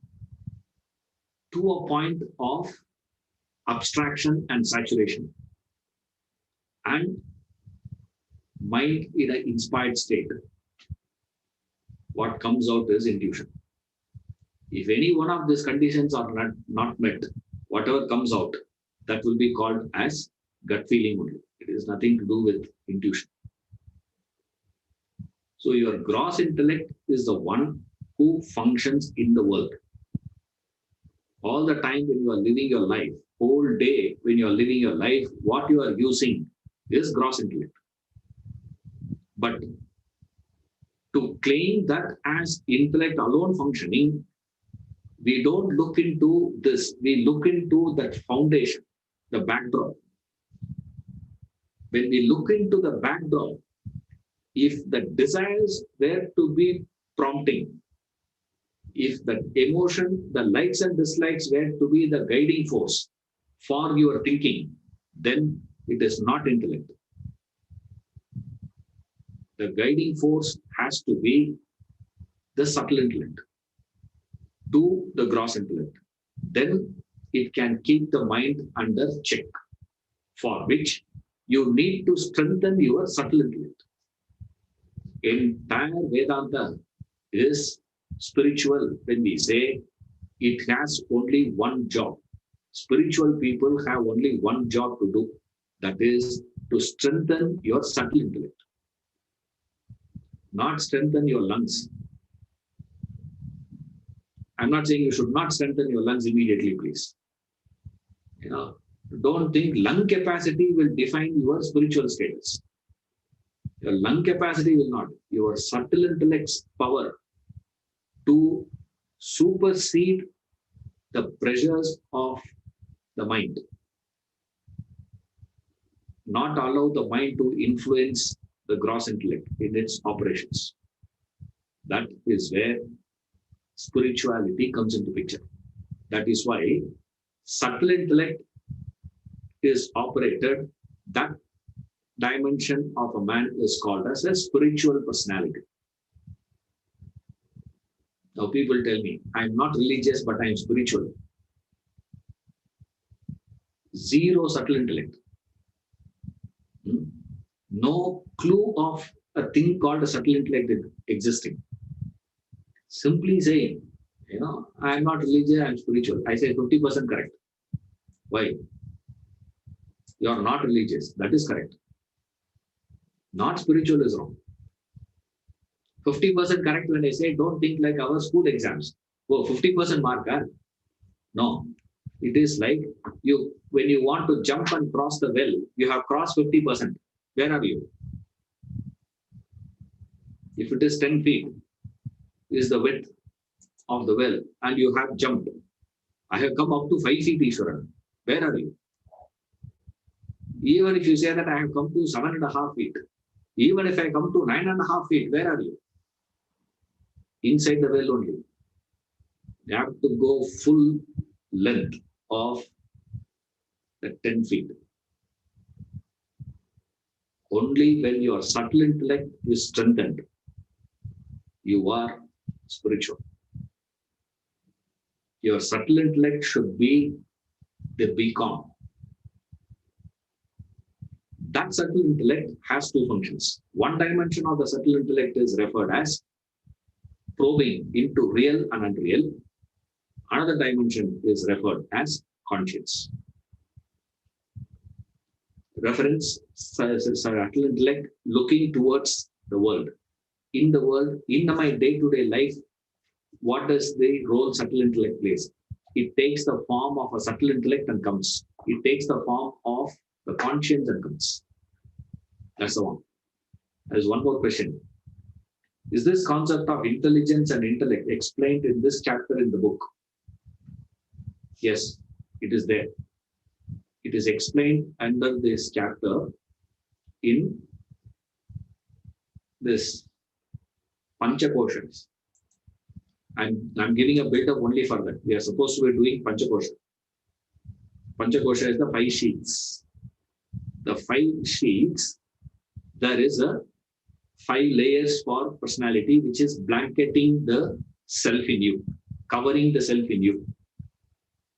to a point of abstraction and saturation and mind in an inspired state. What comes out is intuition. If any one of these conditions are not met, whatever comes out, that will be called as gut feeling only. It is nothing to do with intuition. So your gross intellect is the one who functions in the world. All the time when you are living your life, whole day when you are living your life, what you are using is gross intellect. But to claim that as intellect alone functioning, we don't look into this. We look into that foundation, the backdrop. When we look into the backdrop, if the desires were to be prompting, if the emotion, the likes and dislikes were to be the guiding force for your thinking, then it is not intellect. The guiding force has to be the subtle intellect to the gross intellect. Then it can keep the mind under check, for which you need to strengthen your subtle intellect. Entire Vedanta is spiritual when we say it has only one job. Spiritual people have only one job to do, that is to strengthen your subtle intellect, not strengthen your lungs. I'm not saying you should not strengthen your lungs immediately, please. Don't think lung capacity will define your spiritual status. Your lung capacity will not. Your subtle intellect's power to supersede the pressures of the mind, not allow the mind to influence the gross intellect in its operations. That is where spirituality comes into picture. That is why subtle intellect is operated, that dimension of a man is called as a spiritual personality. Now people tell me, I'm not religious, but I'm spiritual. Zero subtle intellect. No clue of a thing called a subtle intellect existing. Simply saying, I'm not religious, I'm spiritual. I say 50% correct. Why? You are not religious. That is correct. Not spiritual is wrong. 50% correct when I say don't think like our school exams. Oh, 50% mark. No. It is like when you want to jump and cross the well, you have crossed 50%. Where are you? If it is 10 feet, is the width of the well, and you have jumped. I have come up to 5 feet, Ishwaran. Where are you? Even if you say that I have come to 7.5 feet, even if I come to 9.5 feet, where are you? Inside the well only. You have to go full length of the 10 feet. Only when your subtle intellect is strengthened, you are spiritual. Your subtle intellect should be the beacon. That subtle intellect has two functions. One dimension of the subtle intellect is referred as probing into real and unreal. Another dimension is referred as conscience. reference, subtle intellect looking towards the world. In the world, in my day-to-day life, what does the role subtle intellect plays? It takes the form of a subtle intellect and comes. It takes the form of the conscience and comes. That's the one. There's one more question. Is this concept of intelligence and intellect explained in this chapter in the book? Yes, it is there. It is explained under this chapter in this Pancha Koshas. I'm giving a build-up only for that. We are supposed to be doing Pancha Kosha. Pancha Kosha is the 5 sheaths. The 5 sheaths, there is a 5 layers for personality, which is blanketing the self in you, covering the self in you.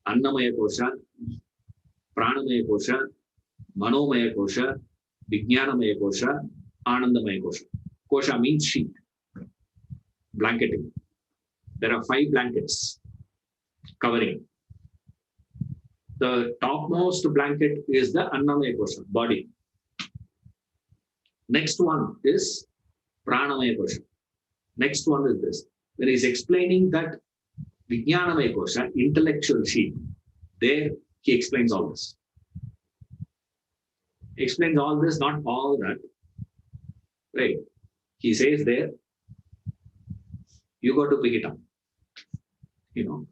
Annamaya Kosha, Pranamaya Kosha, Manomaya Kosha, Vijnanamaya Kosha, Anandamaya Kosha. Kosha means sheath, blanketing. There are 5 blankets covering. The topmost blanket is the Annamaya Kosha, body. Next one is Pranamaya Kosha. Next one is this. When he's explaining that Vijnanamaya Kosha, intellectual sheath, there he explains all this. He explains all this, not all that. Right? He says there, you got to pick it up. You know,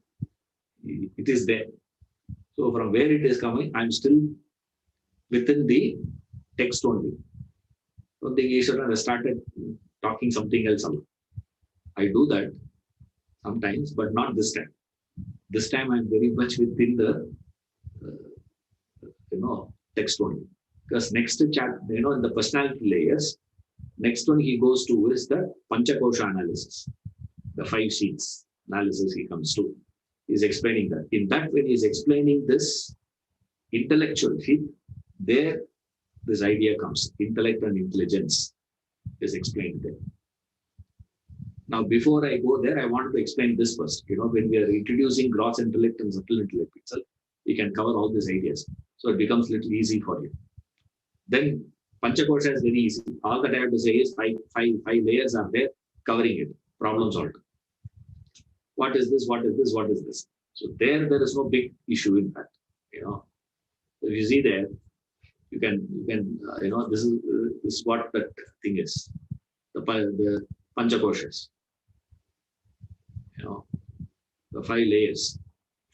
it is there. So from where it is coming, I'm still within the text only. Don't think Ishvara has started talking something else. I do that sometimes, but not this time. This time I'm very much within the text only. Because next chapter, in the personality layers, next one he goes to is the Pancha Kosha analysis, the 5 sheaths analysis he comes to. He's explaining that. In that, when he's explaining this intellectual sheath, there this idea comes. Intellect and intelligence is explained there. Now, before I go there, I want to explain this first. When we are introducing gross intellect and subtle intellect itself, we can cover all these ideas. So it becomes a little easy for you. Then Panchakosha is very easy. All that I have to say is five layers are there covering it. Problem solved. What is this? What is this? What is this? So there is no big issue in that. If you see there, you can this is what that thing is. The Panchakoshas. The 5 layers: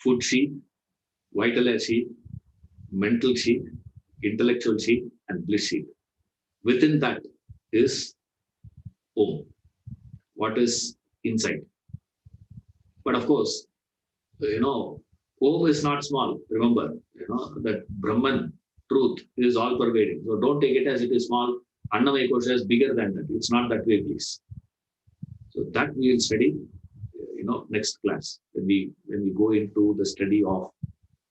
food sheath, vital sheath, mental sheath, intellectual sheath, and bliss sheath. Within that is Om. What is inside? But of course, Om is not small. Remember, that Brahman truth is all pervading. So don't take it as it is small. Annamaya Kosha is bigger than that. It's not that way, please. So that we will study, next class when we go into the study of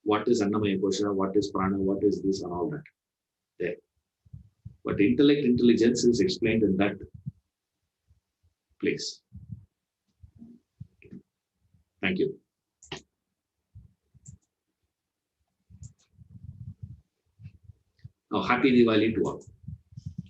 what is Annamaya Kosha, what is Prana, what is this, and all that. There. But intelligence is explained in that place. Thank you. Now, happy Diwali to all.